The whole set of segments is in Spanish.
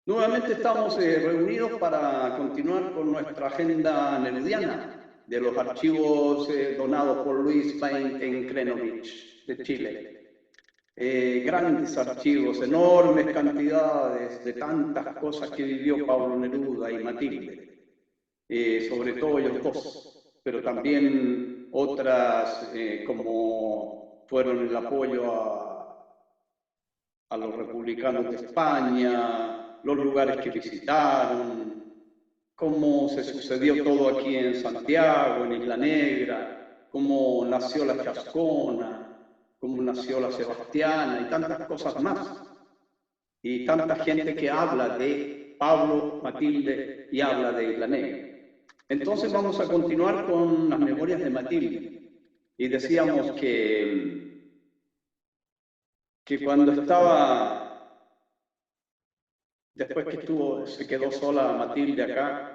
Nuevamente estamos reunidos para continuar con nuestra agenda nerudiana de los archivos donados por Luis Paint en Krenovich, de Chile. Grandes archivos, enormes cantidades de tantas cosas que vivió Pablo Neruda y Matilde, sobre todo ellos dos, pero también otras como fueron el apoyo a los republicanos de España, los lugares que visitaron, cómo se sucedió todo aquí en Santiago, en Isla Negra, cómo nació la Chascona, cómo nació la Sebastiana y tantas cosas más. Y tanta gente que habla de Pablo, Matilde y habla de Isla Negra. Entonces vamos a continuar con las memorias de Matilde. Y decíamos que cuando estaba, después que se quedó sola Matilde acá,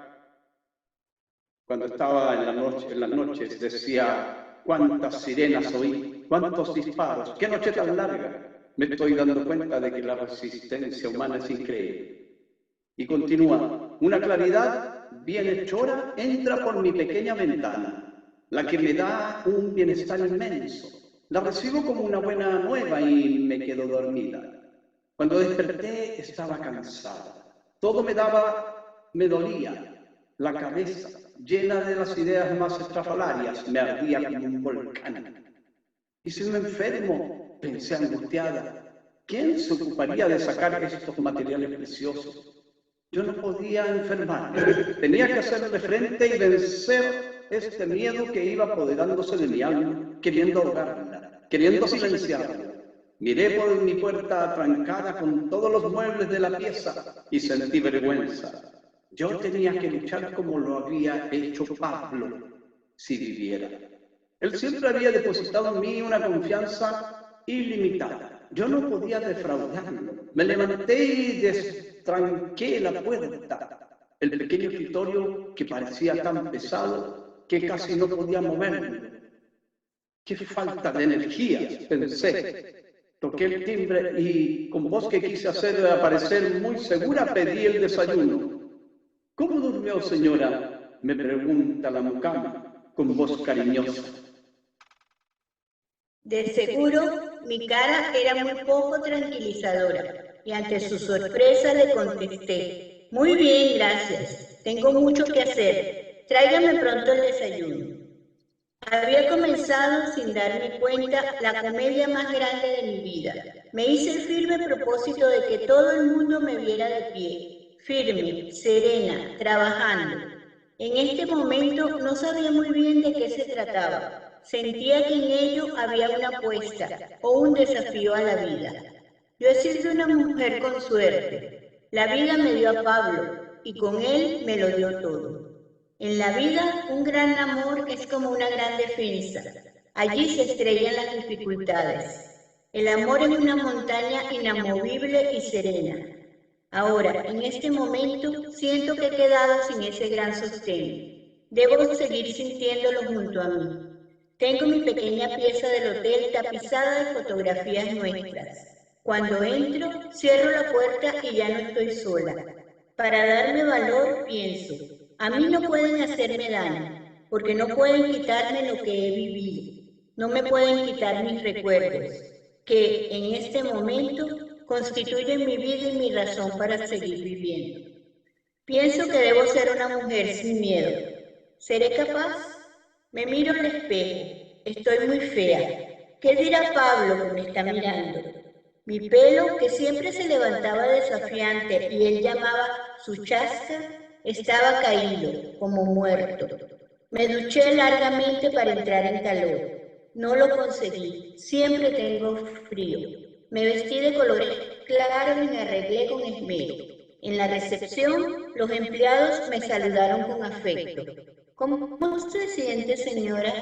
cuando estaba en las noches, decía, cuántas sirenas oí, cuántos disparos, qué noche tan larga. Me estoy dando cuenta de que la resistencia humana es increíble. Y continúa, una claridad bienhechora entra por mi pequeña ventana, la que me da un bienestar inmenso. La recibo como una buena nueva y me quedo dormida. Cuando desperté estaba cansada. Todo me dolía. La cabeza, llena de las ideas más estrafalarias, me ardía como un volcán. ¿Y si me enfermo? Pensé angustiada. ¿Quién se ocuparía de sacar estos materiales preciosos? Yo no podía enfermarme. Tenía que hacerle frente y vencer este miedo que iba apoderándose de mi alma, queriendo ahogarla, queriendo silenciarla. Miré por mi puerta atrancada con todos los muebles de la pieza y sentí vergüenza. Yo tenía que luchar como lo había hecho Pablo si viviera. Él siempre había depositado en mí una confianza ilimitada. Yo no podía defraudarlo. Me levanté y destranqué la puerta. El pequeño escritorio que parecía tan pesado que casi no podía moverlo. ¡Qué falta de energías!, pensé. Toqué el timbre y, con voz que quise hacer aparecer muy segura, pedí el desayuno. ¿Cómo durmió, señora?, me pregunta la mucama, con voz cariñosa. De seguro, mi cara era muy poco tranquilizadora, y ante su sorpresa le contesté, muy bien, gracias, tengo mucho que hacer, tráigame pronto el desayuno. Había comenzado, sin darme cuenta, la comedia más grande de mi vida. Me hice el firme propósito de que todo el mundo me viera de pie, firme, serena, trabajando. En este momento no sabía muy bien de qué se trataba. Sentía que en ello había una apuesta o un desafío a la vida. Yo he sido una mujer con suerte. La vida me dio a Pablo y con él me lo dio todo. En la vida, un gran amor es como una gran defensa. Allí se estrellan las dificultades. El amor es una montaña inamovible y serena. Ahora, en este momento, siento que he quedado sin ese gran sostén. Debo seguir sintiéndolo junto a mí. Tengo mi pequeña pieza del hotel tapizada de fotografías nuestras. Cuando entro, cierro la puerta y ya no estoy sola. Para darme valor, pienso, a mí no pueden hacerme daño, porque no pueden quitarme lo que he vivido. No me pueden quitar mis recuerdos, que en este momento constituyen mi vida y mi razón para seguir viviendo. Pienso que debo ser una mujer sin miedo. ¿Seré capaz? Me miro al espejo. Estoy muy fea. ¿Qué dirá Pablo que me está mirando? Mi pelo, que siempre se levantaba desafiante y él llamaba su chasca, estaba caído, como muerto. Me duché largamente para entrar en calor. No lo conseguí. Siempre tengo frío. Me vestí de colores claros y me arreglé con esmero. En la recepción, los empleados me saludaron con afecto. ¿Cómo se siente, señora?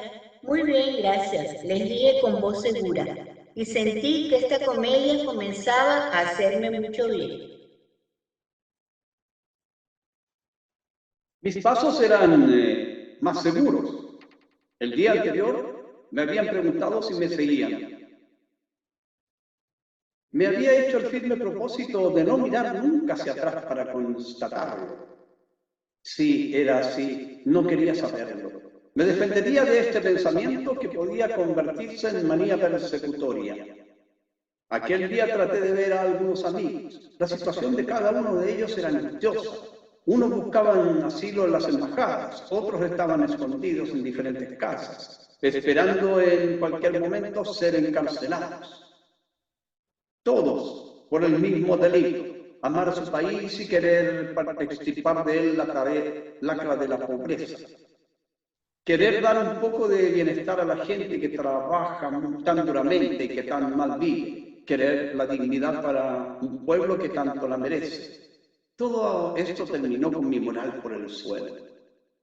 Muy bien, gracias, les dije con voz segura, y sentí que esta comedia comenzaba a hacerme mucho bien. Mis pasos eran más seguros. El día anterior me habían preguntado si me seguían. Me había hecho el firme propósito de no mirar nunca hacia atrás para constatarlo. Si era así, no quería saberlo. Me defendería de este pensamiento que podía convertirse en manía persecutoria. Aquel día traté de ver a algunos amigos. La situación de cada uno de ellos era angustiosa. Unos buscaban asilo en las embajadas, otros estaban escondidos en diferentes casas, esperando en cualquier momento ser encarcelados. Todos por el mismo delito, amar a su país y querer extirpar de él la lacra de la pobreza. Querer dar un poco de bienestar a la gente que trabaja tan duramente y que tan mal vive. Querer la dignidad para un pueblo que tanto la merece. Todo esto terminó con mi moral por el suelo.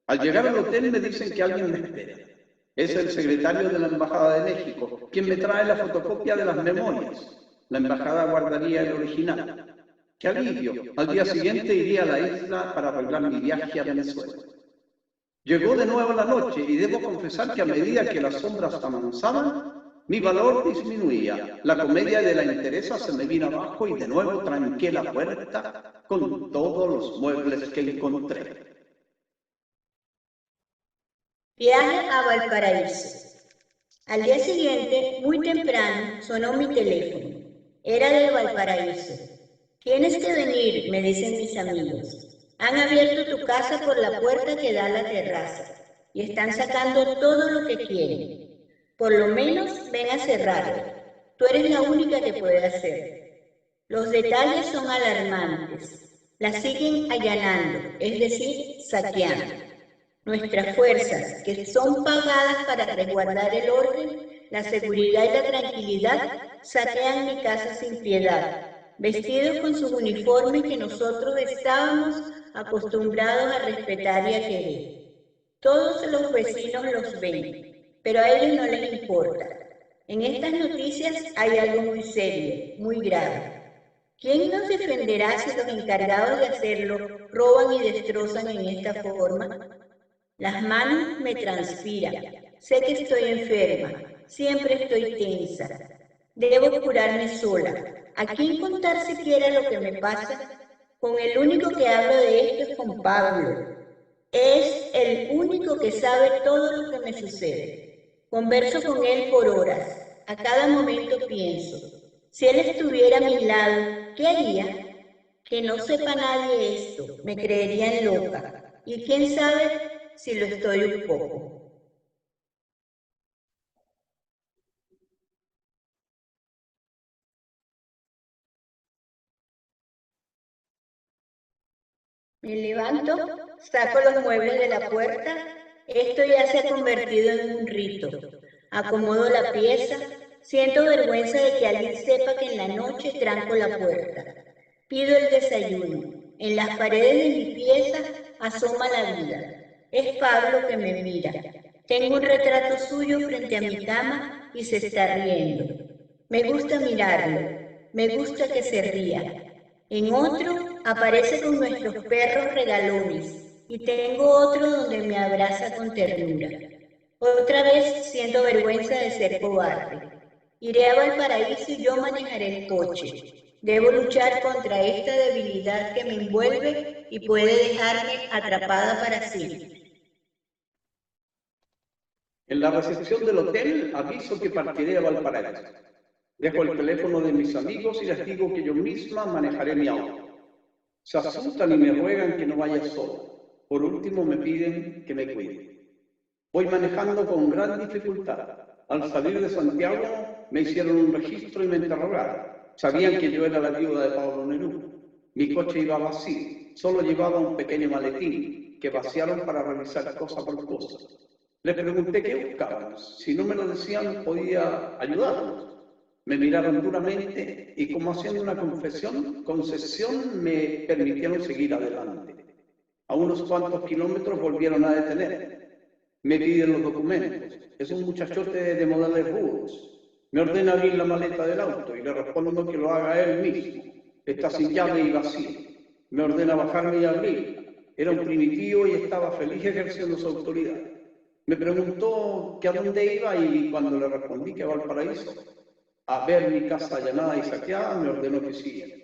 Al llegar al hotel me dicen que alguien me espera. Es el secretario de la Embajada de México, quien me trae la fotocopia de las memorias. La embajada guardaría el original. ¡Qué alivio! Al día siguiente iría a la isla para arreglar mi viaje a Venezuela. Llegó de nuevo la noche y debo confesar que a medida que las sombras avanzaban, mi valor disminuía. La comedia de la entereza se me vino abajo y de nuevo tranqué la puerta con todos los muebles que encontré. Viaje a Valparaíso. Al día siguiente, muy temprano, sonó mi teléfono. Era de Valparaíso. Tienes que venir, me dicen mis amigos. Han abierto tu casa por la puerta que da a la terraza y están sacando todo lo que quieren. Por lo menos ven a cerrarlo. Tú eres la única que puede hacer. Los detalles son alarmantes. La siguen allanando, es decir, saqueando. Nuestras fuerzas, que son pagadas para resguardar el orden, la seguridad y la tranquilidad, saquean mi casa sin piedad, vestidos con sus uniformes que nosotros estábamos acostumbrados a respetar y a querer. Todos los vecinos los ven, pero a ellos no les importa. En estas noticias hay algo muy serio, muy grave. ¿Quién nos defenderá si los encargados de hacerlo roban y destrozan en esta forma? Las manos me transpiran. Sé que estoy enferma. Siempre estoy tensa. Debo curarme sola. ¿A quién contar siquiera lo que me pasa? Con el único que hablo de esto es con Pablo. Es el único que sabe todo lo que me sucede. Converso con él por horas. A cada momento pienso. Si él estuviera a mi lado, ¿qué haría? Que no sepa nadie esto. Me creerían loca. Y quién sabe si lo estoy un poco. Me levanto, saco los muebles de la puerta. Esto ya se ha convertido en un rito. Acomodo la pieza. Siento vergüenza de que alguien sepa que en la noche tranco la puerta. Pido el desayuno. En las paredes de mi pieza asoma la vida. Es Pablo que me mira. Tengo un retrato suyo frente a mi cama y se está riendo. Me gusta mirarlo. Me gusta que se ría. En otro aparece con nuestros perros regalones y tengo otro donde me abraza con ternura. Otra vez siento vergüenza de ser cobarde. Iré a Valparaíso y yo manejaré el coche. Debo luchar contra esta debilidad que me envuelve y puede dejarme atrapada para siempre. En la recepción del hotel aviso que partiré a Valparaíso. Dejo el teléfono de mis amigos y les digo que yo misma manejaré mi auto. Se asustan y me ruegan que no vaya solo. Por último me piden que me cuide. Voy manejando con gran dificultad. Al salir de Santiago me hicieron un registro y me interrogaron. Sabían que yo era la viuda de Pablo Neruda. Mi coche iba vacío. Solo llevaba un pequeño maletín que vaciaron para revisar cosa por cosa. Les pregunté qué buscaban. Si no me lo decían, podía ayudarlos. Me miraron duramente y, como haciendo una concesión, me permitieron seguir adelante. A unos cuantos kilómetros volvieron a detener. Me piden los documentos. Es un muchachote de modales rudos. Me ordena abrir la maleta del auto y le respondo que lo haga él mismo. Está sin llave y vacío. Me ordena bajarme y abrirla. Era un primitivo y estaba feliz ejerciendo su autoridad. Me preguntó que a dónde iba y cuando le respondí que a Valparaíso, a ver mi casa allanada y saqueada, me ordenó que siguiera.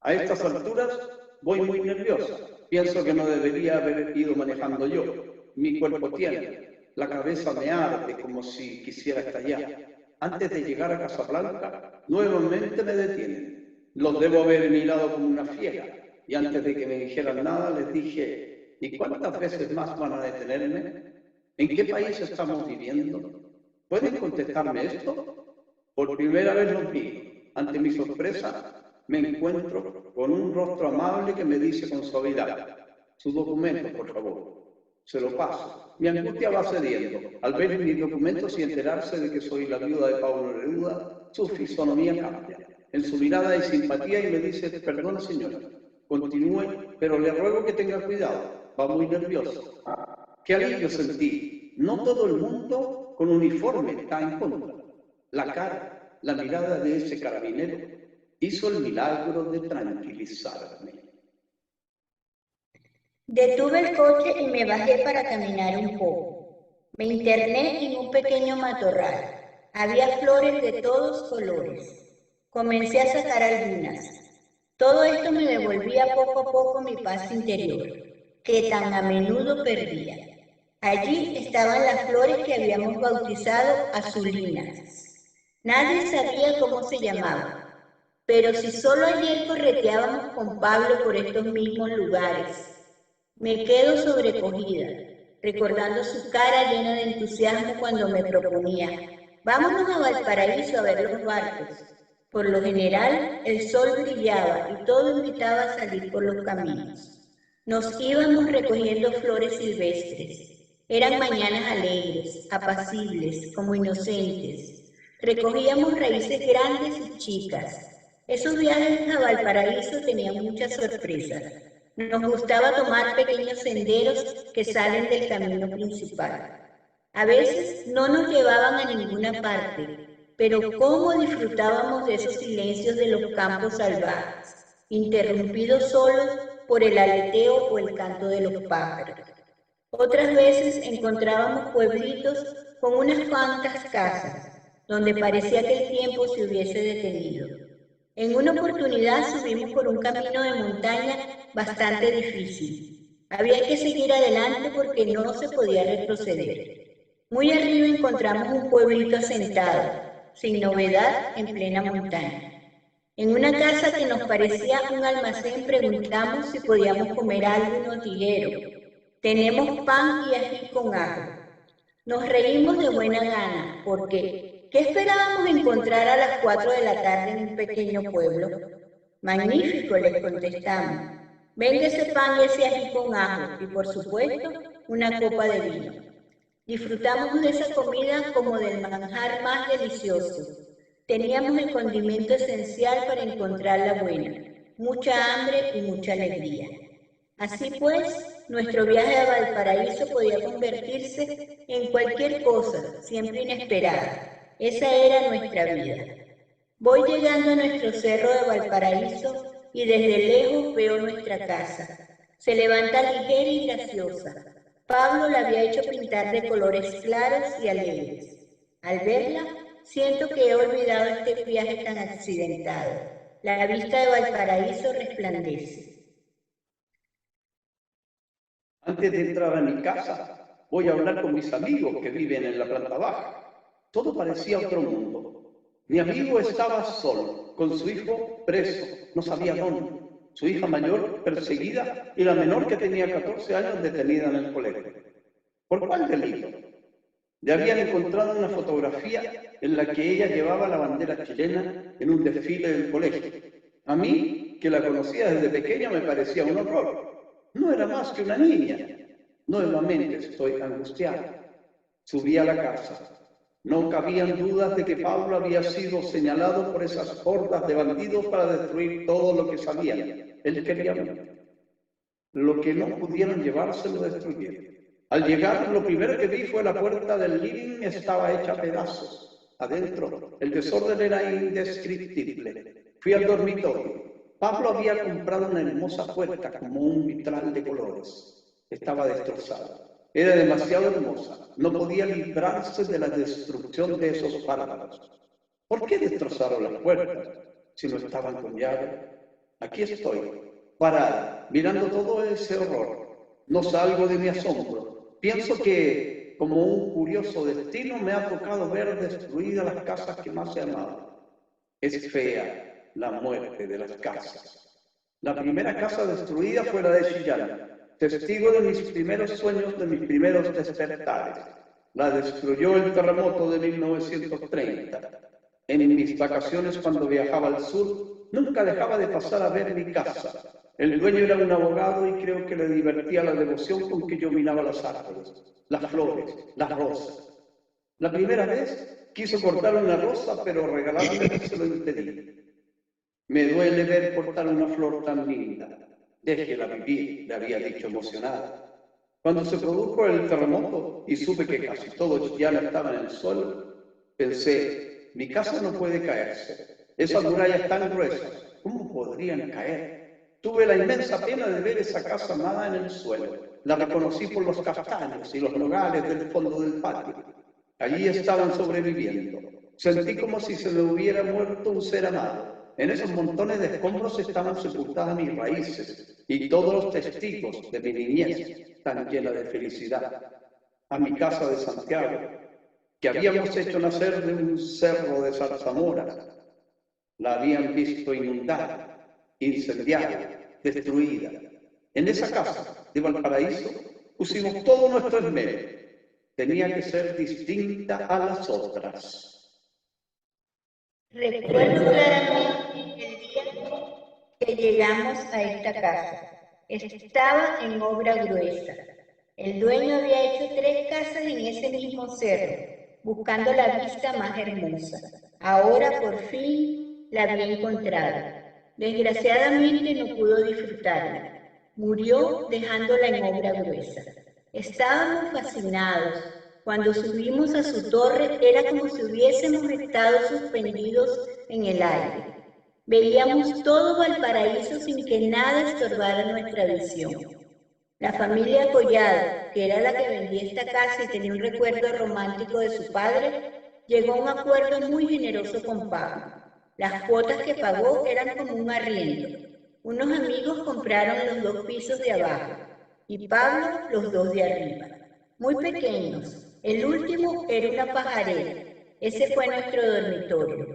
A estas alturas voy muy nerviosa. Pienso que no debería haber ido manejando yo. Mi cuerpo tiembla, la cabeza me arde como si quisiera estallar. Antes de llegar a Casablanca, nuevamente me detienen. Los debo haber mirado como una fiera. Y antes de que me dijeran nada, les dije, ¿y cuántas veces más van a detenerme? ¿En qué país estamos viviendo? ¿Pueden contestarme esto? Por primera vez los vi. Ante mi sorpresa, me encuentro con un rostro amable que me dice con suavidad, su documento, por favor. Se lo paso. Mi angustia va cediendo. Al ver mis documentos y enterarse de que soy la viuda de Pablo Neruda, su fisonomía cambia. En su mirada hay simpatía y me dice, perdón, señora, continúe, pero le ruego que tenga cuidado. Va muy nervioso. Qué alivio sentí. No todo el mundo con uniforme está en contra. La cara, la mirada de ese carabinero hizo el milagro de tranquilizarme. Detuve el coche y me bajé para caminar un poco. Me interné en un pequeño matorral. Había flores de todos colores. Comencé a sacar algunas. Todo esto me devolvía poco a poco mi paz interior, que tan a menudo perdía. Allí estaban las flores que habíamos bautizado azulinas. Nadie sabía cómo se llamaban, pero si solo ayer correteábamos con Pablo por estos mismos lugares. Me quedo sobrecogida, recordando su cara llena de entusiasmo cuando me proponía, vámonos a Valparaíso a ver los barcos. Por lo general, el sol brillaba y todo invitaba a salir por los caminos. Nos íbamos recogiendo flores silvestres. Eran mañanas alegres, apacibles, como inocentes. Recogíamos raíces grandes y chicas. Esos viajes a Valparaíso tenían muchas sorpresas. Nos gustaba tomar pequeños senderos que salen del camino principal. A veces no nos llevaban a ninguna parte, pero cómo disfrutábamos de esos silencios de los campos salvajes, interrumpidos solo por el aleteo o el canto de los pájaros. Otras veces encontrábamos pueblitos con unas cuantas casas, donde parecía que el tiempo se hubiese detenido. En una oportunidad subimos por un camino de montaña bastante difícil. Había que seguir adelante porque no se podía retroceder. Muy arriba encontramos un pueblito asentado, sin novedad, en plena montaña. En una casa que nos parecía un almacén preguntamos si podíamos comer algo notiguero. Tenemos pan y ají con ajo. Nos reímos de buena gana porque ¿qué esperábamos encontrar a las 4 de la tarde en un pequeño pueblo? Magnífico, les contestamos. Venga ese pan y ese ají con ajo y, por supuesto, una copa de vino. Disfrutamos de esa comida como del manjar más delicioso. Teníamos el condimento esencial para encontrarla buena, mucha hambre y mucha alegría. Así pues, nuestro viaje a Valparaíso podía convertirse en cualquier cosa, siempre inesperada. Esa era nuestra vida. Voy llegando a nuestro cerro de Valparaíso y desde lejos veo nuestra casa. Se levanta ligera y graciosa. Pablo la había hecho pintar de colores claros y alegres. Al verla, siento que he olvidado este viaje tan accidentado. La vista de Valparaíso resplandece. Antes de entrar a mi casa, voy a hablar con mis amigos que viven en la planta baja. Todo parecía otro mundo. Mi amigo estaba solo, con su hijo preso, no sabía dónde. Su hija mayor perseguida y la menor que tenía 14 años detenida en el colegio. ¿Por cuál delito? Le habían encontrado una fotografía en la que ella llevaba la bandera chilena en un desfile del colegio. A mí, que la conocía desde pequeña, me parecía un horror. No era más que una niña. Nuevamente estoy angustiado. Subí a la casa. No cabían dudas de que Pablo había sido señalado por esas hordas de bandidos para destruir todo lo que sabían. Él quería mucho. Lo que no pudieron llevarse lo destruyeron. Al llegar, lo primero que vi fue la puerta del living, estaba hecha a pedazos. Adentro, el desorden era indescriptible. Fui al dormitorio. Pablo había comprado una hermosa puerta como un vitral de colores. Estaba destrozada. Era demasiado hermosa. No podía librarse de la destrucción de esos bárbaros. ¿Por qué destrozaron las puertas si no estaban con llave? Aquí estoy, parada, mirando todo ese horror. No salgo de mi asombro. Pienso que, como un curioso destino, me ha tocado ver destruidas las casas que más he amado. Es fea la muerte de las casas. La primera casa destruida fue la de Chillán, testigo de mis primeros sueños, de mis primeros despertares. La destruyó el terremoto de 1930. En mis vacaciones, cuando viajaba al sur, nunca dejaba de pasar a ver mi casa. El dueño era un abogado y creo que le divertía la devoción con que yo miraba los árboles, las flores, las rosas. La primera vez quiso cortar una rosa, pero regalármela se lo impedí. Me duele ver cortar una flor tan linda. Déjela vivir, le había dicho emocionada. Cuando se produjo el terremoto y supe que casi todo ya estaba en el suelo, pensé, mi casa no puede caerse. Esas murallas tan gruesas, ¿cómo podrían caer? Tuve la inmensa pena de ver esa casa amada en el suelo. La reconocí por los castaños y los nogales del fondo del patio. Allí estaban sobreviviendo. Sentí como si se me hubiera muerto un ser amado. En esos montones de escombros estaban sepultadas mis raíces y todos los testigos de mi niñez tan llena de felicidad. A mi casa de Santiago, que habíamos hecho nacer de un cerro de zarzamoras, la habían visto inundada, incendiada, destruida. En esa casa de Valparaíso pusimos todo nuestro esmero. Tenía que ser distinta a las otras. Recuerdo claramente el día que llegamos a esta casa. Estaba en obra gruesa. El dueño había hecho 3 casas en ese mismo cerro, buscando la vista más hermosa. Ahora por fin la había encontrado. Desgraciadamente no pudo disfrutarla. Murió dejándola en obra gruesa. Estábamos fascinados. Cuando subimos a su torre era como si hubiésemos estado suspendidos en el aire. Veíamos todo Valparaíso sin que nada estorbara nuestra visión. La familia Collado, que era la que vendía esta casa y tenía un recuerdo romántico de su padre, llegó a un acuerdo muy generoso con Pablo. Las cuotas que pagó eran como un arriendo. Unos amigos compraron los 2 pisos de abajo y Pablo los 2 de arriba. Muy pequeños. El último era una pajarera. Ese fue nuestro dormitorio.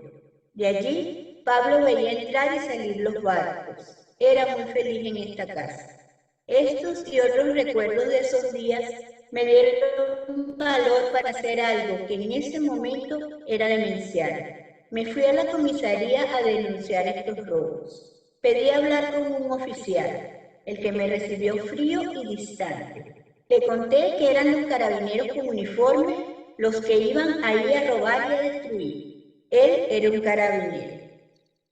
De allí, Pablo veía entrar y salir los barcos. Era muy feliz en esta casa. Estos y otros recuerdos de esos días me dieron un valor para hacer algo que en ese momento era demencial. Me fui a la comisaría a denunciar estos robos. Pedí hablar con un oficial, el que me recibió frío y distante. Le conté que eran los carabineros con uniforme los que iban ahí a robar y a destruir. Él era un carabinero.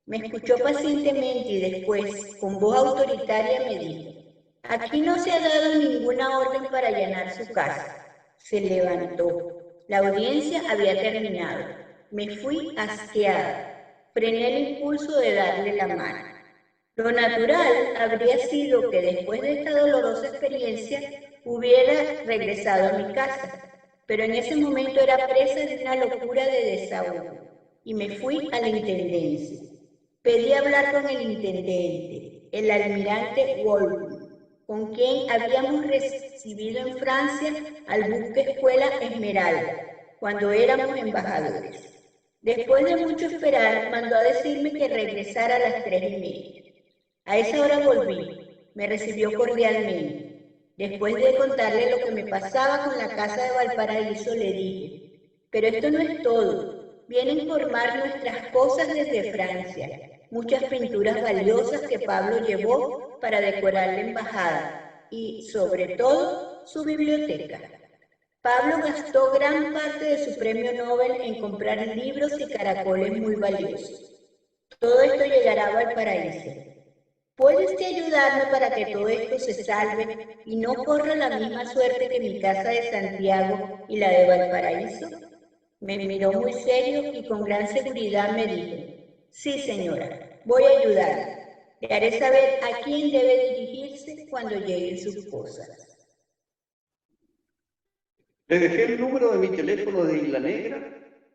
Me escuchó pacientemente y después, con voz autoritaria, me dijo: aquí no se ha dado ninguna orden para allanar su casa. Se levantó. La audiencia había terminado. Me fui asqueada. Frené el impulso de darle la mano. Lo natural habría sido que después de esta dolorosa experiencia hubiera regresado a mi casa, pero en ese momento era presa de una locura de desahogo y me fui a la intendencia. Pedí hablar con el intendente, el almirante Wolf, con quien habíamos recibido en Francia al buque Escuela Esmeralda, cuando éramos embajadores. Después de mucho esperar, mandó a decirme que regresara a las 3:30. A esa hora volví. Me recibió cordialmente. Después de contarle lo que me pasaba con la casa de Valparaíso, le dije: pero esto no es todo. Vienen a formar nuestras cosas desde Francia. Muchas pinturas valiosas que Pablo llevó para decorar la embajada y, sobre todo, su biblioteca. Pablo gastó gran parte de su premio Nobel en comprar libros y caracoles muy valiosos. Todo esto llegará a Valparaíso. ¿Puedes ayudarme para que todo esto se salve y no corra la misma suerte que mi casa de Santiago y la de Valparaíso? Me miró muy serio y con gran seguridad me dijo: sí, señora, voy a ayudarla. Le haré saber a quién debe dirigirse cuando lleguen sus cosas. Le dejé el número de mi teléfono de Isla Negra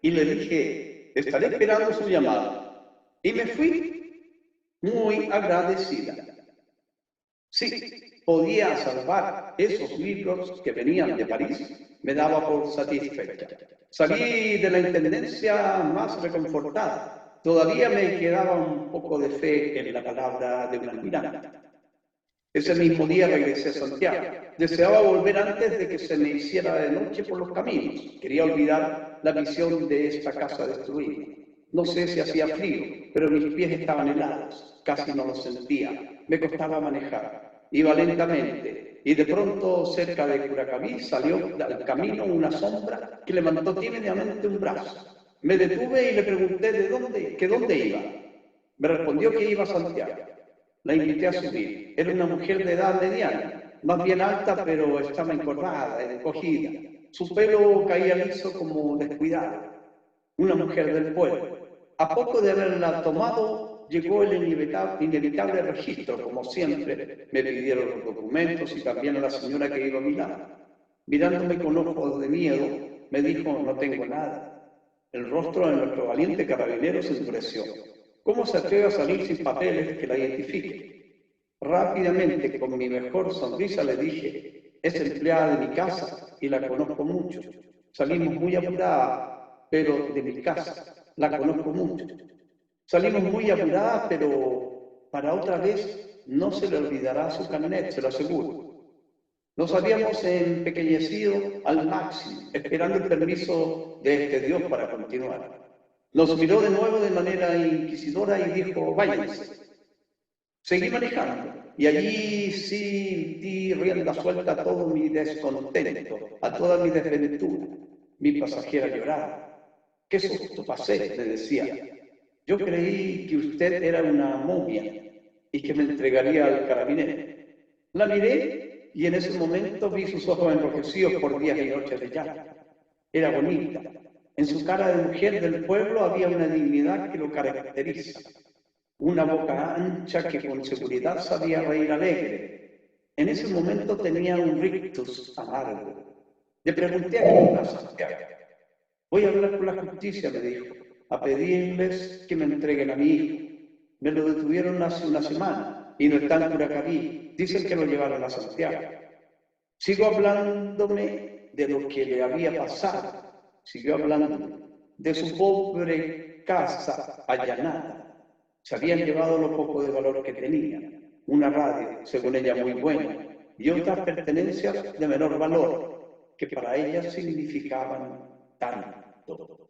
y le dije: estaré esperando su llamada. Y me fui muy agradecida. Sí, podía salvar esos libros que venían de París, me daba por satisfecha. Salí de la intendencia más reconfortada. Todavía me quedaba un poco de fe en la palabra de un almirante. Ese mismo día regresé a Santiago. Deseaba volver antes de que se me hiciera de noche por los caminos. Quería olvidar la visión de esta casa destruida. No sé si hacía frío, pero mis pies estaban helados. Casi no los sentía. Me costaba manejar. Iba lentamente y de pronto cerca de Curacaví salió al camino una sombra que levantó tímidamente un brazo. Me detuve y le pregunté de dónde iba. Me respondió que iba a Santiago. La invité a subir. Era una mujer de edad mediana, más bien alta, pero estaba encorvada, encogida. Su pelo caía liso como descuidado. Una mujer del pueblo. A poco de haberla tomado, llegó el inevitable registro, como siempre. Me pidieron los documentos y también a la señora que iba a mi lado. Mirándome con ojos de miedo, me dijo, no tengo nada. El rostro de nuestro valiente carabinero se endureció. ¿Cómo se atreve a salir sin papeles que la identifiquen? Rápidamente, con mi mejor sonrisa, le dije, es empleada de mi casa y la conozco mucho. Salimos muy apuradas, pero de mi casa, la conozco mucho. Salimos muy apuradas, pero para otra vez no se le olvidará su carnet, se lo aseguro. Nos habíamos empequeñecido al máximo, esperando el permiso de este Dios para continuar. Nos miró de nuevo de manera inquisidora y dijo, váyanse. Seguí manejando y allí sí di rienda suelta a todo mi descontento, a toda mi desventura. Mi pasajera lloraba. ¿Qué susto pasé?, le decía. Yo creí que usted era una momia y que me entregaría al carabinero. La miré y en ese momento vi sus ojos enrojecidos por días y noches de llanto. Era bonita. En su cara de mujer del pueblo había una dignidad que lo caracteriza. Una boca ancha que con seguridad sabía reír alegre. En ese momento tenía un rictus amargo. Le pregunté a qué iba a Santiago. Voy a hablar con la justicia, me dijo, a pedirles que me entreguen a mi hijo. Me lo detuvieron hace una semana y no está en Curacaví. Dicen que lo llevaron a Santiago. Sigo hablándome de lo que le había pasado. Siguió hablándome de su pobre casa allanada. Se habían llevado lo poco de valor que tenía. Una radio, según ella, muy buena, y otras pertenencias de menor valor, que para ella significaban tanto.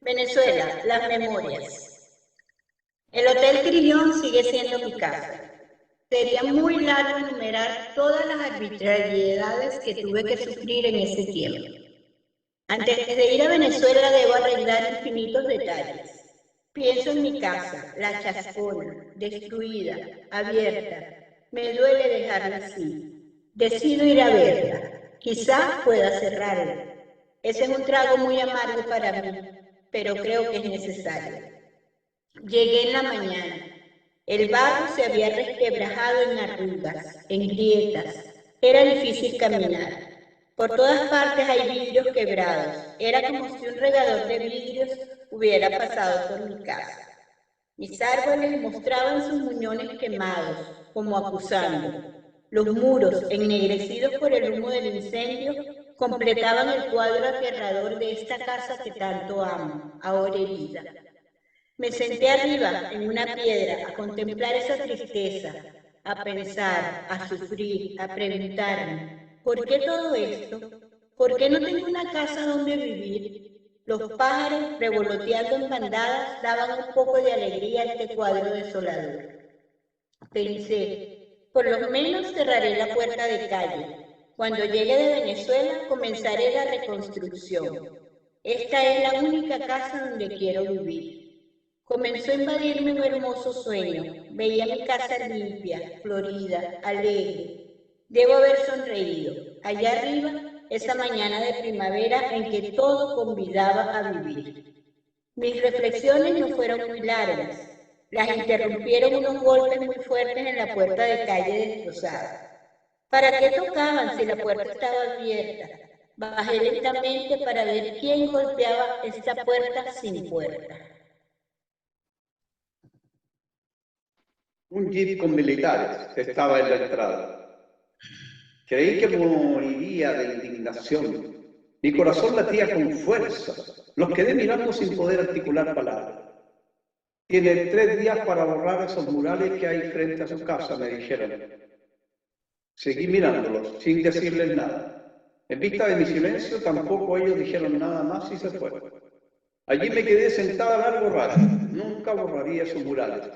Venezuela, las memorias. El Hotel Crillon sigue siendo mi casa. Sería muy largo enumerar todas las arbitrariedades que tuve que sufrir en ese tiempo. Antes de ir a Venezuela debo arreglar infinitos detalles. Pienso en mi casa, la chascona, destruida, abierta. Me duele dejarla así. Decido ir a verla. Quizá pueda cerrarla. Ese es un trago muy amargo para mí, pero creo que es necesario. Llegué en la mañana. El barro se había resquebrajado en arrugas, en grietas. Era difícil caminar. Por todas partes hay vidrios quebrados. Era como si un regador de vidrios hubiera pasado por mi casa. Mis árboles mostraban sus muñones quemados, como acusando. Los muros, ennegrecidos por el humo del incendio, completaban el cuadro aterrador de esta casa que tanto amo, ahora herida. Me senté arriba, en una piedra, a contemplar esa tristeza, a pensar, a sufrir, a preguntarme, ¿por qué todo esto? ¿Por qué no tengo una casa donde vivir? Los pájaros, revoloteando en bandadas, daban un poco de alegría a este cuadro desolador. Pensé, por lo menos cerraré la puerta de calle. Cuando llegue de Venezuela, comenzaré la reconstrucción. Esta es la única casa donde quiero vivir. Comenzó a invadirme un hermoso sueño. Veía mi casa limpia, florida, alegre. Debo haber sonreído. Allá arriba, esa mañana de primavera en que todo convidaba a vivir. Mis reflexiones no fueron muy largas. Las interrumpieron unos golpes muy fuertes en la puerta de calle destrozada. ¿Para qué tocaban si la puerta estaba abierta? Bajé lentamente para ver quién golpeaba esta puerta sin puerta. Un jeep con militares estaba en la entrada. Creí que moriría de indignación. Mi corazón latía con fuerza. Los quedé mirando sin poder articular palabras. Tiene 3 días para borrar esos murales que hay frente a su casa, me dijeron. Seguí mirándolos, sin decirles nada. En vista de mi silencio, tampoco ellos dijeron nada más y se fueron. Allí me quedé sentada largo rato. Nunca borraría esos murales.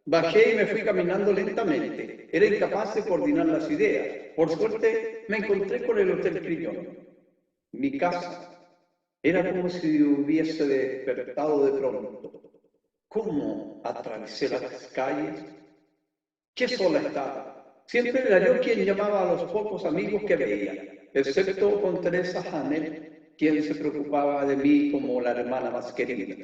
Bajé y me fui caminando lentamente. Era incapaz de coordinar las ideas. Por suerte, me encontré con el Hotel Crillon. Mi casa era como si hubiese despertado de pronto. ¿Cómo atravesé las calles? ¿Qué sola estaba? Siempre era yo quien llamaba a los pocos amigos que veía, excepto con Teresa Hanel, quien se preocupaba de mí como la hermana más querida.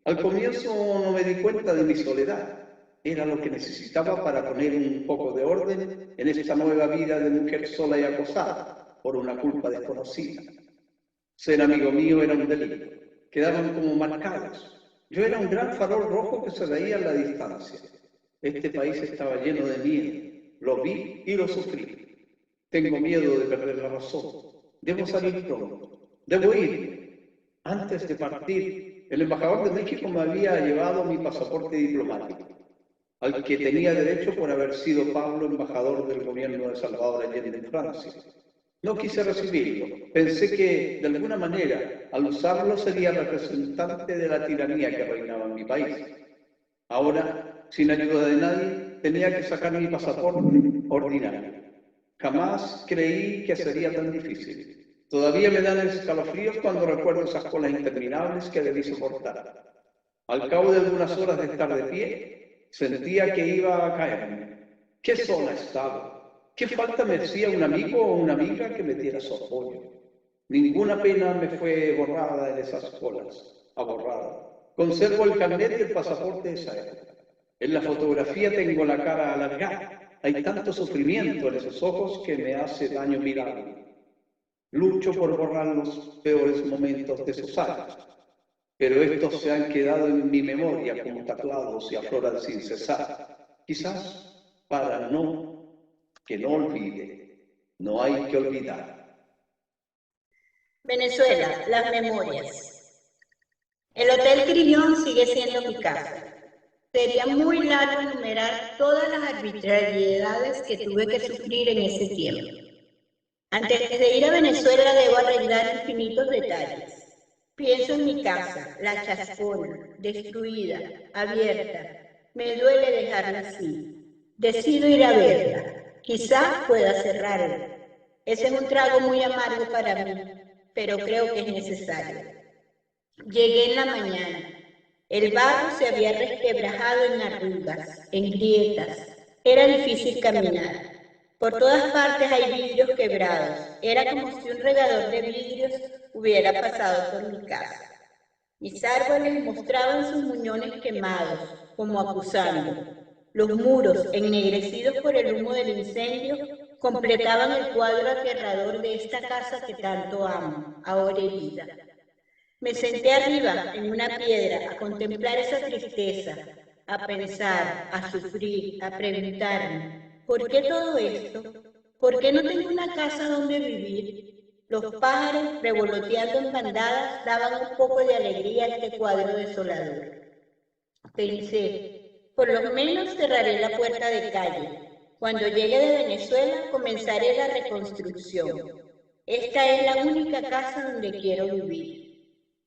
Al comienzo no me di cuenta de mi soledad. Era lo que necesitaba para poner un poco de orden en esta nueva vida de mujer sola y acosada por una culpa desconocida. Ser amigo mío era un delito. Quedaban como marcados. Yo era un gran farol rojo que se veía a la distancia. Este país estaba lleno de miedo. Lo vi y lo sufrí. Tengo miedo de perder la razón. Debo salir pronto. Debo irme. Antes de partir, el embajador de México me había llevado mi pasaporte diplomático, al que tenía derecho por haber sido Pablo embajador del gobierno de Salvador Allende en Francia. No quise recibirlo. Pensé que, de alguna manera, al usarlo sería representante de la tiranía que reinaba en mi país. Ahora, sin ayuda de nadie, tenía que sacar mi pasaporte ordinario. Jamás creí que sería tan difícil. Todavía me dan escalofríos cuando recuerdo esas colas interminables que debí soportar. Al cabo de algunas horas de estar de pie, sentía que iba a caerme. ¡Qué sola estaba! ¿Qué falta me hacía un amigo o una amiga que me diera su apoyo? Ninguna pena me fue borrada en esas colas, aborrada. Conservo el carnet y el pasaporte de esa época. En la fotografía tengo la cara alargada. Hay tanto sufrimiento en esos ojos que me hace daño mirarlo. Lucho por borrar los peores momentos de esos años, pero estos se han quedado en mi memoria como tatuados y afloran sin cesar. Quizás para que no olvide. No hay que olvidar. Venezuela, las memorias. El Hotel Crillon sigue siendo mi casa. Sería muy largo enumerar todas las arbitrariedades que tuve que sufrir en ese tiempo. Antes de ir a Venezuela debo arreglar infinitos detalles. Pienso en mi casa, la chascona, destruida, abierta. Me duele dejarla así. Decido ir a verla. Quizá pueda cerrarla. Ese es un trago muy amargo para mí, pero creo que es necesario. Llegué en la mañana. El barro se había resquebrajado en arrugas, en grietas. Era difícil caminar. Por todas partes hay vidrios quebrados. Era como si un regador de vidrios hubiera pasado por mi casa. Mis árboles mostraban sus muñones quemados, como acusando. Los muros, ennegrecidos por el humo del incendio, completaban el cuadro aterrador de esta casa que tanto amo, ahora herida. Me senté arriba, en una piedra, a contemplar esa tristeza, a pensar, a sufrir, a preguntarme, ¿por qué todo esto? ¿Por qué no tengo una casa donde vivir? Los pájaros, revoloteando en bandadas, daban un poco de alegría a este cuadro desolador. Pensé, por lo menos cerraré la puerta de calle. Cuando llegue de Venezuela, comenzaré la reconstrucción. Esta es la única casa donde quiero vivir.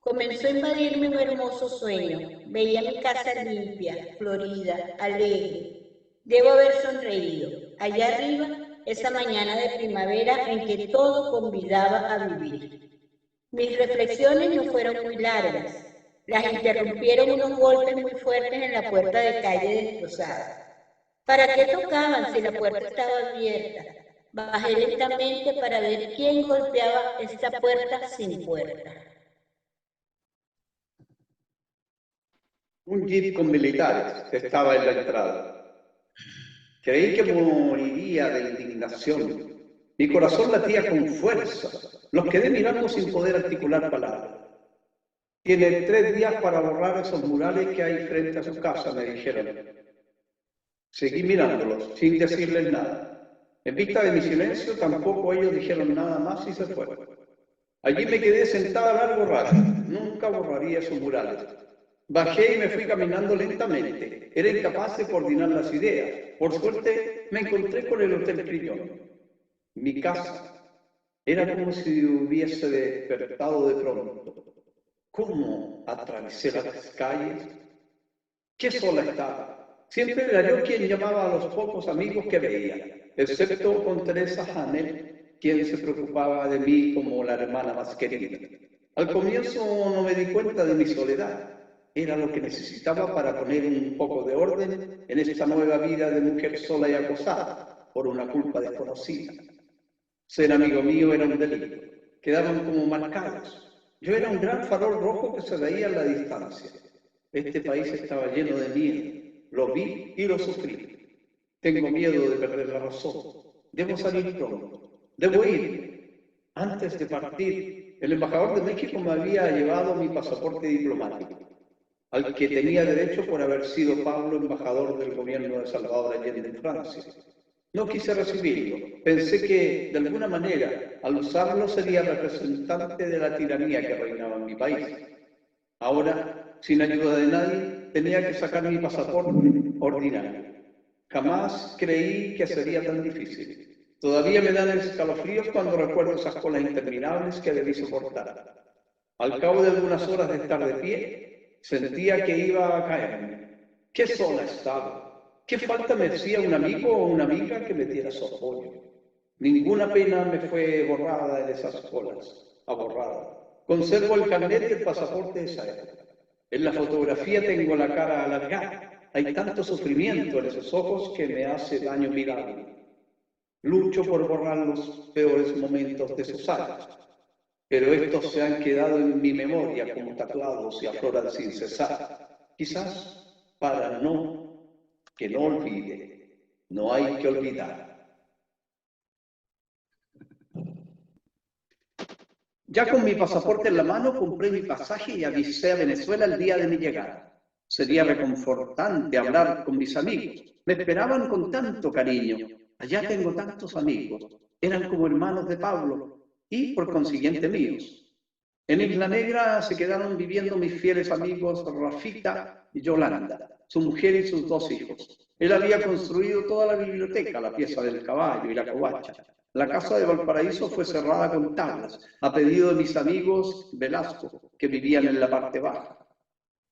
Comenzó a invadirme un hermoso sueño. Veía mi casa limpia, florida, alegre. Debo haber sonreído. Allá arriba, esa mañana de primavera en que todo convidaba a vivir. Mis reflexiones no fueron muy largas. Las interrumpieron unos golpes muy fuertes en la puerta de calle destrozada. ¿Para qué tocaban si la puerta estaba abierta? Bajé lentamente para ver quién golpeaba esta puerta sin puerta. Un jeep con militares estaba en la entrada. Creí que moriría de indignación. Mi corazón latía con fuerza. Los quedé mirando sin poder articular palabras. Tiene 3 días para borrar esos murales que hay frente a su casa, me dijeron. Seguí mirándolos, sin decirles nada. En vista de mi silencio, tampoco ellos dijeron nada más y se fueron. Allí me quedé sentada largo rato. Nunca borraría esos murales. Bajé y me fui caminando lentamente. Era incapaz de coordinar las ideas. Por suerte, me encontré con el Hotel Crillon. Mi casa. Era como si hubiese despertado de pronto. ¿Cómo atravesé las calles? ¿Qué sola estaba? Siempre era yo quien llamaba a los pocos amigos que veía, excepto con Teresa Hamel, quien se preocupaba de mí como la hermana más querida. Al comienzo no me di cuenta de mi soledad. Era lo que necesitaba para poner un poco de orden en esta nueva vida de mujer sola y acosada por una culpa desconocida. Ser amigo mío era un delito. Quedaban como marcados. Yo era un gran farol rojo que se veía en la distancia. Este país estaba lleno de miedo. Lo vi y lo sufrí. Tengo miedo de perder la razón. Debo salir pronto. Debo irme. Antes de partir, el embajador de México me había llevado mi pasaporte diplomático, al que tenía derecho por haber sido Pablo embajador del gobierno de Salvador Allende en Francia. No quise recibirlo. Pensé que, de alguna manera, al usarlo sería representante de la tiranía que reinaba en mi país. Ahora, sin ayuda de nadie, tenía que sacar mi pasaporte ordinario. Jamás creí que sería tan difícil. Todavía me dan escalofríos cuando recuerdo esas colas interminables que debí soportar. Al cabo de algunas horas de estar de pie, sentía que iba a caerme. ¡Qué sola estaba! ¿Qué falta me hacía un amigo o una amiga que me diera su apoyo? Ninguna pena me fue borrada en esas colas, aborrada. Conservo el carnet y el pasaporte de esa época. En la fotografía tengo la cara alargada. Hay tanto sufrimiento en esos ojos que me hace daño mirarlo. Lucho por borrar los peores momentos de esos años, pero estos se han quedado en mi memoria como tatuados y afloran sin cesar. Quizás para que no olvide. No hay que olvidar. Ya con mi pasaporte en la mano, compré mi pasaje y avisé a Venezuela el día de mi llegada. Sería reconfortante hablar con mis amigos. Me esperaban con tanto cariño. Allá tengo tantos amigos. Eran como hermanos de Pablo y, por consiguiente, míos. En Isla Negra se quedaron viviendo mis fieles amigos Rafita y Yolanda, su mujer y sus 2 hijos. Él había construido toda la biblioteca, la pieza del caballo y la covacha. La casa de Valparaíso fue cerrada con tablas, a pedido de mis amigos Velasco, que vivían en la parte baja.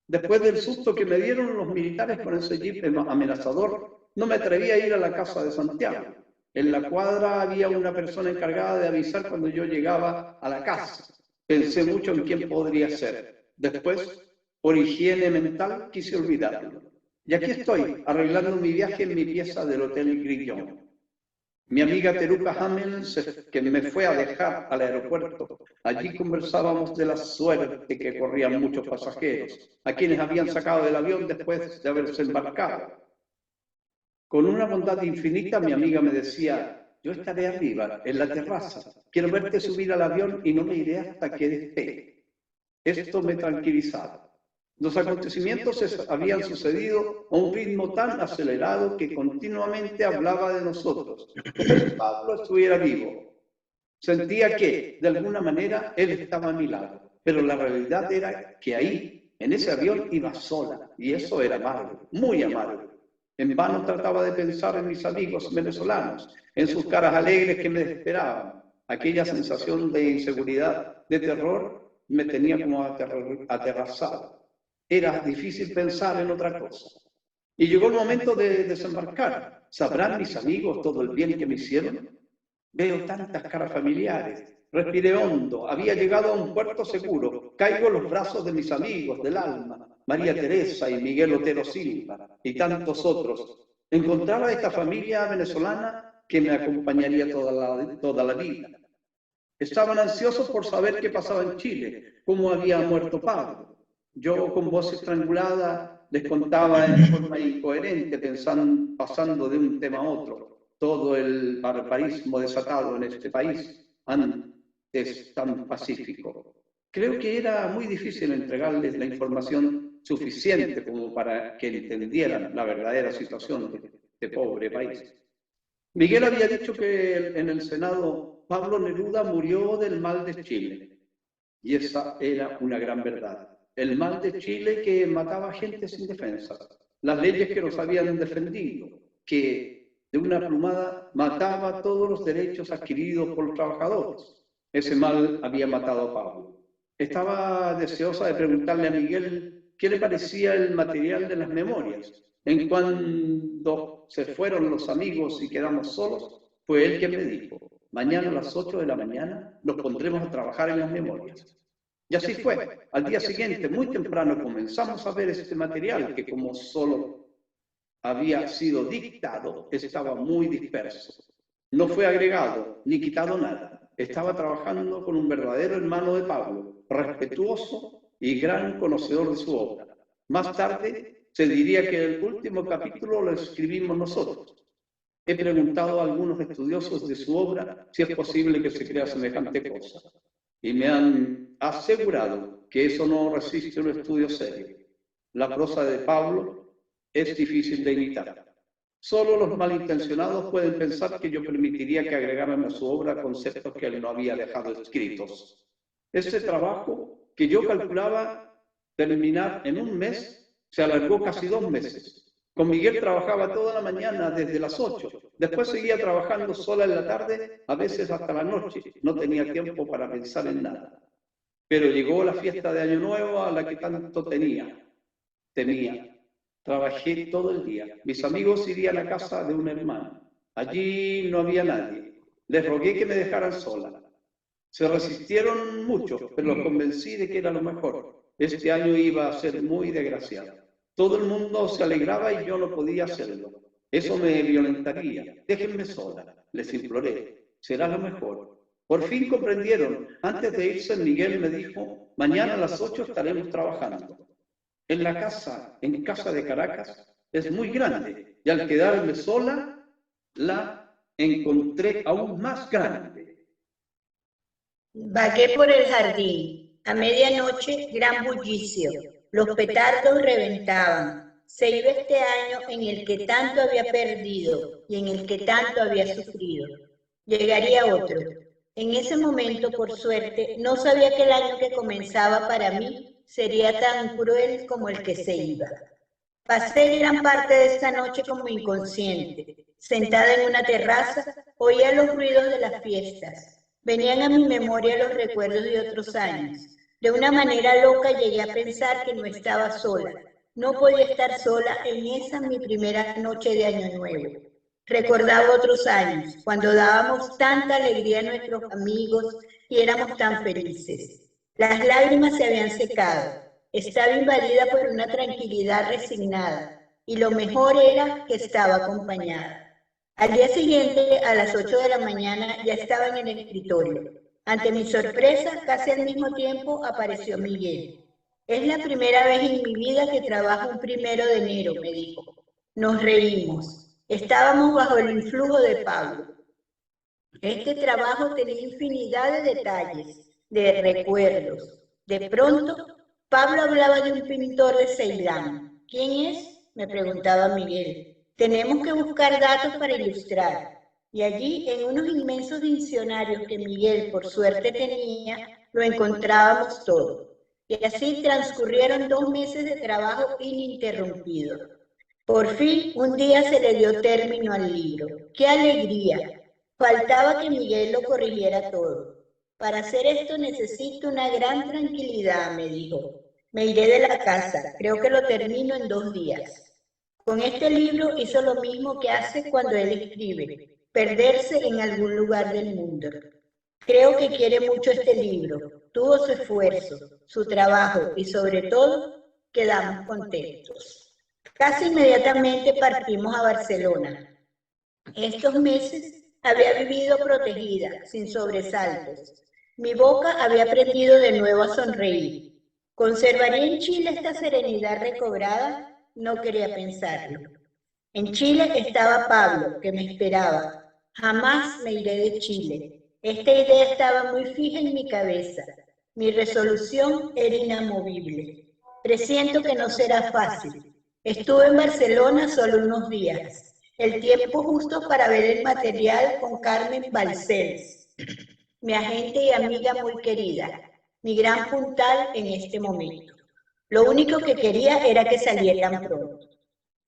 Después del susto que me dieron los militares con ese jeep amenazador, no me atreví a ir a la casa de Santiago. En la cuadra había una persona encargada de avisar cuando yo llegaba a la casa. Pensé mucho en quién podría ser. Después, por higiene mental, quise olvidarlo. Y aquí estoy, arreglando mi viaje en mi pieza del Hotel Crillon. Mi amiga Teruca Hamel, que me fue a dejar al aeropuerto, allí conversábamos de la suerte que corrían muchos pasajeros, a quienes habían sacado del avión después de haberse embarcado. Con una bondad infinita, mi amiga me decía: yo estaré arriba, en la terraza, quiero verte subir al avión y no me iré hasta que despegue. Esto me tranquilizaba. Los acontecimientos habían sucedido a un ritmo tan acelerado que continuamente hablaba de nosotros, como si Pablo estuviera vivo. Sentía que, de alguna manera, él estaba a mi lado, pero la realidad era que ahí, en ese avión, iba sola, y eso era amargo, muy amargo. En vano trataba de pensar en mis amigos venezolanos, en sus caras alegres que me esperaban. Aquella sensación de inseguridad, de terror, me tenía como aterrazado. Era difícil pensar en otra cosa. Y llegó el momento de desembarcar. ¿Sabrán mis amigos todo el bien que me hicieron? Veo tantas caras familiares. Respiré hondo. Había llegado a un puerto seguro. Caigo en los brazos de mis amigos del alma, María Teresa y Miguel Otero Silva, y tantos otros. Encontraba a esta familia venezolana que me acompañaría toda la vida. Estaban ansiosos por saber qué pasaba en Chile, cómo había muerto Pablo. Yo, con voz estrangulada, les contaba en forma incoherente, pasando de un tema a otro. todo el barbarismo desatado en este país antes tan pacífico. Creo que era muy difícil entregarles la información suficiente como para que entendieran la verdadera situación de este pobre país. Miguel había dicho que en el Senado Pablo Neruda murió del mal de Chile, y esa era una gran verdad. El mal de Chile que mataba gente sin defensa, las leyes que nos habían defendido, que de una plumada mataba todos los derechos adquiridos por los trabajadores. Ese mal había matado a Pablo. Estaba deseosa de preguntarle a Miguel qué le parecía el material de las memorias. En cuando se fueron los amigos y quedamos solos, fue él quien me dijo: mañana a las 8 de la mañana nos pondremos a trabajar en las memorias. Y así fue. Al día siguiente, muy temprano, comenzamos a ver este material que, como solo había sido dictado, estaba muy disperso. No fue agregado ni quitado nada. Estaba trabajando con un verdadero hermano de Pablo, respetuoso y gran conocedor de su obra. Más tarde se diría que el último capítulo lo escribimos nosotros. He preguntado a algunos estudiosos de su obra si es posible que se crea semejante cosa, y me han asegurado que eso no resiste un estudio serio. La prosa de Pablo es difícil de imitar. Solo los malintencionados pueden pensar que yo permitiría que agregaran a su obra conceptos que él no había dejado escritos. Este trabajo, que yo calculaba terminar en un mes, se alargó casi 2 meses. Con Miguel trabajaba toda la mañana desde las 8. Después seguía trabajando sola en la tarde, a veces hasta la noche. No tenía tiempo para pensar en nada. Pero llegó la fiesta de Año Nuevo a la que tanto temía. Trabajé todo el día. Mis amigos irían a casa de un hermano. Allí no había nadie. Les rogué que me dejaran sola. Se resistieron mucho, pero los convencí de que era lo mejor. Este año iba a ser muy desgraciado. Todo el mundo se alegraba y yo no podía hacerlo. Eso me violentaría. Déjenme sola, les imploré. Será lo mejor. Por fin comprendieron. Antes de irse, Miguel me dijo: mañana a las 8 estaremos trabajando. En casa de Caracas, es muy grande, y al quedarme sola, la encontré aún más grande. Vagué por el jardín. A medianoche, gran bullicio. Los petardos reventaban. Se iba este año en el que tanto había perdido y en el que tanto había sufrido. Llegaría otro. En ese momento, por suerte, no sabía que el año que comenzaba para mí sería tan cruel como el que se iba. Pasé gran parte de esa noche como inconsciente. Sentada en una terraza, oía los ruidos de las fiestas. Venían a mi memoria los recuerdos de otros años. De una manera loca llegué a pensar que no estaba sola. No podía estar sola en esa mi primera noche de Año Nuevo. Recordaba otros años, cuando dábamos tanta alegría a nuestros amigos y éramos tan felices. Las lágrimas se habían secado. Estaba invadida por una tranquilidad resignada, y lo mejor era que estaba acompañada. Al día siguiente, a las 8 de la mañana, ya estaba en el escritorio. Ante mi sorpresa, casi al mismo tiempo, apareció Miguel. Es la primera vez en mi vida que trabajo un 1 de enero, me dijo. Nos reímos. Estábamos bajo el influjo de Pablo. Este trabajo tenía infinidad de detalles, de recuerdos. De pronto, Pablo hablaba de un pintor de Ceilán. ¿Quién es?, me preguntaba Miguel. Tenemos que buscar datos para ilustrar. Y allí, en unos inmensos diccionarios que Miguel, por suerte, tenía, lo encontrábamos todo. Y así transcurrieron 2 meses de trabajo ininterrumpido. Por fin, un día se le dio término al libro. ¡Qué alegría! Faltaba que Miguel lo corrigiera todo. Para hacer esto necesito una gran tranquilidad, me dijo. Me iré de la casa, creo que lo termino en 2 días. Con este libro hizo lo mismo que hace cuando él escribe, perderse en algún lugar del mundo. Creo que quiere mucho este libro, tuvo su esfuerzo, su trabajo y sobre todo, quedamos contentos. Casi inmediatamente partimos a Barcelona. Estos meses había vivido protegida, sin sobresaltos. Mi boca había aprendido de nuevo a sonreír. ¿Conservaría en Chile esta serenidad recobrada? No quería pensarlo. En Chile estaba Pablo, que me esperaba. Jamás me iré de Chile. Esta idea estaba muy fija en mi cabeza. Mi resolución era inamovible. Presiento que no será fácil. Estuve en Barcelona solo unos días. El tiempo justo para ver el material con Carmen Balcells, mi agente y amiga muy querida, mi gran puntal en este momento. Lo único que quería era que salieran pronto.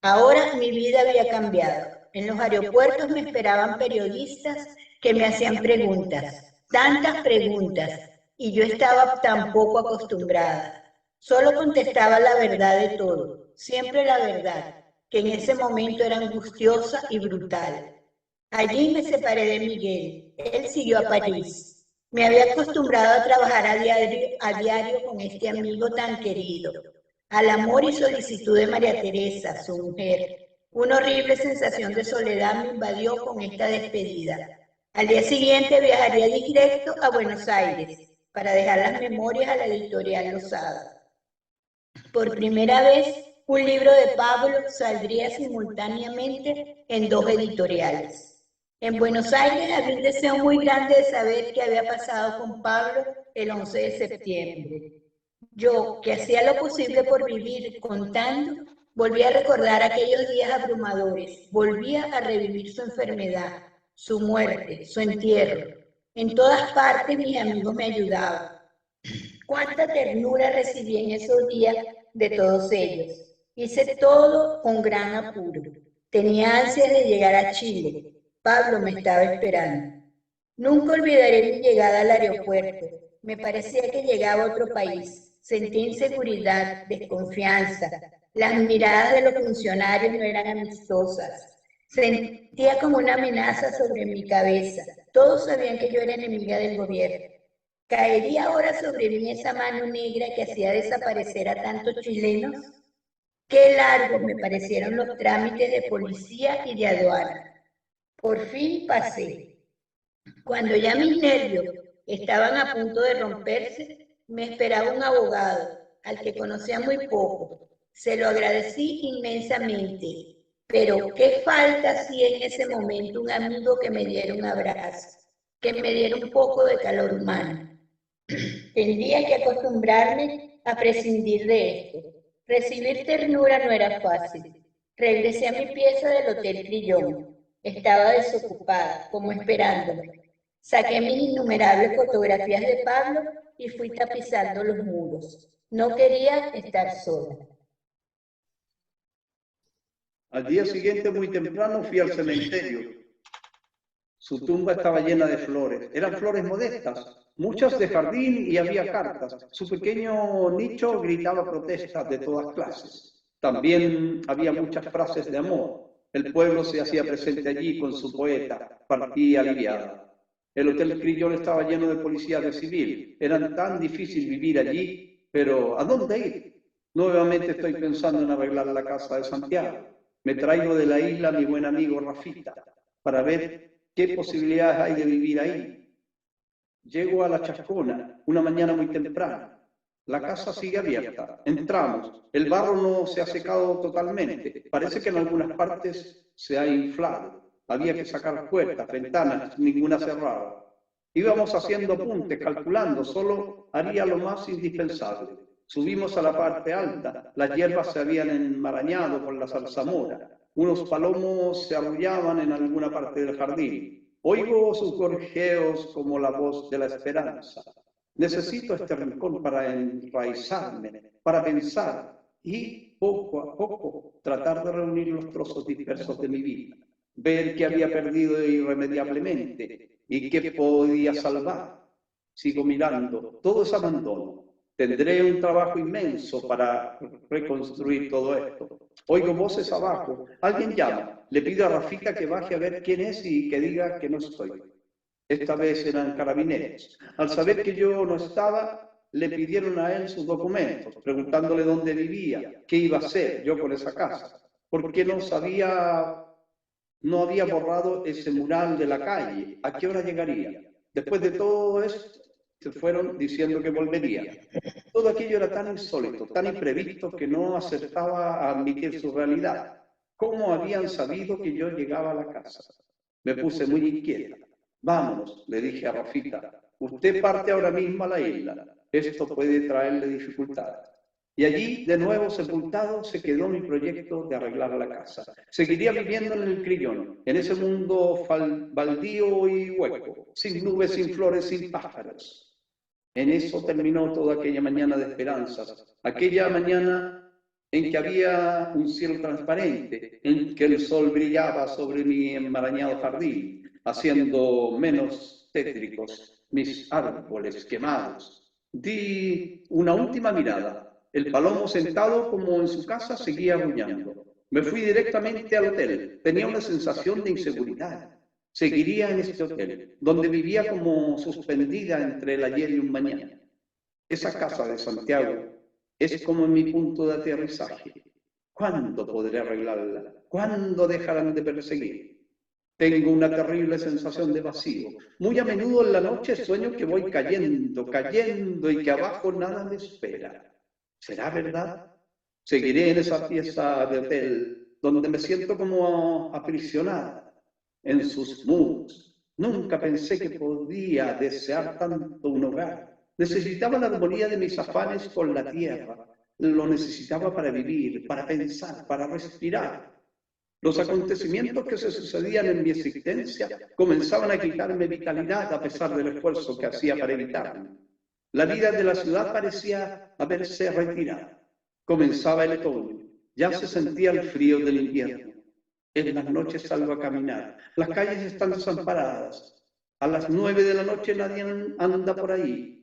Ahora mi vida había cambiado. En los aeropuertos me esperaban periodistas que me hacían preguntas, tantas preguntas, y yo estaba tan poco acostumbrada. Solo contestaba la verdad de todo, siempre la verdad, que en ese momento era angustiosa y brutal. Allí me separé de Miguel. Él siguió a París. Me había acostumbrado a trabajar a diario con este amigo tan querido. Al amor y solicitud de María Teresa, su mujer. Una horrible sensación de soledad me invadió con esta despedida. Al día siguiente viajaría directo a Buenos Aires para dejar las memorias a la editorial Losada. Por primera vez, un libro de Pablo saldría simultáneamente en 2 editoriales. En Buenos Aires había un deseo muy grande de saber qué había pasado con Pablo el 11 de septiembre. Yo, que hacía lo posible por vivir contando, volvía a recordar aquellos días abrumadores, volvía a revivir su enfermedad, su muerte, su entierro. En todas partes mis amigos me ayudaban. Cuánta ternura recibí en esos días de todos ellos. Hice todo con gran apuro. Tenía ansias de llegar a Chile. Pablo me estaba esperando. Nunca olvidaré mi llegada al aeropuerto. Me parecía que llegaba a otro país. Sentí inseguridad, desconfianza. Las miradas de los funcionarios no eran amistosas. Sentía como una amenaza sobre mi cabeza. Todos sabían que yo era enemiga del gobierno. ¿Caería ahora sobre mí esa mano negra que hacía desaparecer a tantos chilenos? Qué largos me parecieron los trámites de policía y de aduana. Por fin pasé. Cuando ya mis nervios estaban a punto de romperse, me esperaba un abogado, al que conocía muy poco. Se lo agradecí inmensamente, pero qué falta hacía en ese momento un amigo que me diera un abrazo, que me diera un poco de calor humano. Tendría que acostumbrarme a prescindir de esto. Recibir ternura no era fácil. Regresé a mi pieza del Hotel Crillon. Estaba desocupada, como esperándome. Saqué mis innumerables fotografías de Pablo y fui tapizando los muros. No quería estar sola. Al día siguiente, muy temprano, fui al cementerio. Su tumba estaba llena de flores. Eran flores modestas, muchas de jardín, y había cartas. Su pequeño nicho gritaba protestas de todas clases. También había muchas frases de amor. El pueblo se hacía presente allí con su poeta. Partía aliviada. El Hotel Crillon estaba lleno de policías de civil. Era tan difícil vivir allí, pero ¿a dónde ir? Nuevamente estoy pensando en arreglar la casa de Santiago. Me traigo de la isla a mi buen amigo Rafita para ver qué posibilidades hay de vivir ahí. Llego a la Chascona una mañana muy temprana. La casa sigue abierta. Entramos. El barro no se ha secado totalmente. Parece que en algunas partes se ha inflado. Había que sacar puertas, ventanas, ninguna cerrada. Íbamos haciendo apuntes, calculando, solo haría lo más indispensable. Subimos a la parte alta. Las hierbas se habían enmarañado con la zarzamora. Unos palomos se arrullaban en alguna parte del jardín. Oigo sus gorjeos como la voz de la esperanza. Necesito este rincón para enraizarme, para pensar y poco a poco tratar de reunir los trozos dispersos de mi vida, ver qué había perdido irremediablemente y qué podía salvar. Sigo mirando, todo es abandono. Tendré un trabajo inmenso para reconstruir todo esto. Oigo voces abajo, alguien llama, le pido a Rafita que baje a ver quién es y que diga que no estoy. Esta vez eran carabineros. Al saber que yo no estaba, le pidieron a él sus documentos, preguntándole dónde vivía, qué iba a hacer yo con esa casa, por qué no había borrado ese mural de la calle, a qué hora llegaría. Después de todo esto, se fueron diciendo que volvería. Todo aquello era tan insólito, tan imprevisto, que no acertaba a admitir su realidad. ¿Cómo habían sabido que yo llegaba a la casa? Me puse muy inquieta. Vámonos, le dije a Rafita. Usted parte ahora mismo a la isla. Esto puede traerle dificultades. Y allí, de nuevo sepultado, se quedó mi proyecto de arreglar la casa. Seguiría viviendo en el Crillón, en ese mundo baldío y hueco, sin nubes, sin flores, sin pájaros. En eso terminó toda aquella mañana de esperanzas, aquella mañana en que había un cielo transparente, en que el sol brillaba sobre mi enmarañado jardín, haciendo menos tétricos mis árboles quemados. Di una última mirada. El palomo, sentado como en su casa, seguía arrullando. Me fui directamente al hotel. Tenía una sensación de inseguridad. Seguiría en este hotel, donde vivía como suspendida entre el ayer y un mañana. Esa casa de Santiago es como mi punto de aterrizaje. ¿Cuándo podré arreglarla? ¿Cuándo dejarán de perseguir? Tengo una terrible sensación de vacío. Muy a menudo en la noche sueño que voy cayendo, cayendo y que abajo nada me espera. ¿Será verdad? Seguiré en esa pieza de hotel donde me siento como aprisionada en sus muros. Nunca pensé que podía desear tanto un hogar. Necesitaba la armonía de mis afanes con la tierra. Lo necesitaba para vivir, para pensar, para respirar. Los acontecimientos que se sucedían en mi existencia comenzaban a quitarme vitalidad a pesar del esfuerzo que hacía para evitarlo. La vida de la ciudad parecía haberse retirado. Comenzaba el otoño, ya se sentía el frío del invierno. En las noches salgo a caminar, las calles están desamparadas. A las 9 de la noche nadie anda por ahí.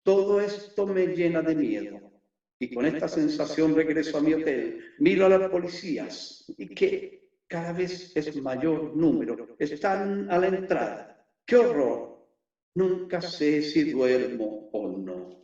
Todo esto me llena de miedo. Y con esta sensación regreso a mi hotel, miro a las policías y que cada vez es mayor número. Están a la entrada. ¡Qué horror! Nunca sé si duermo o no.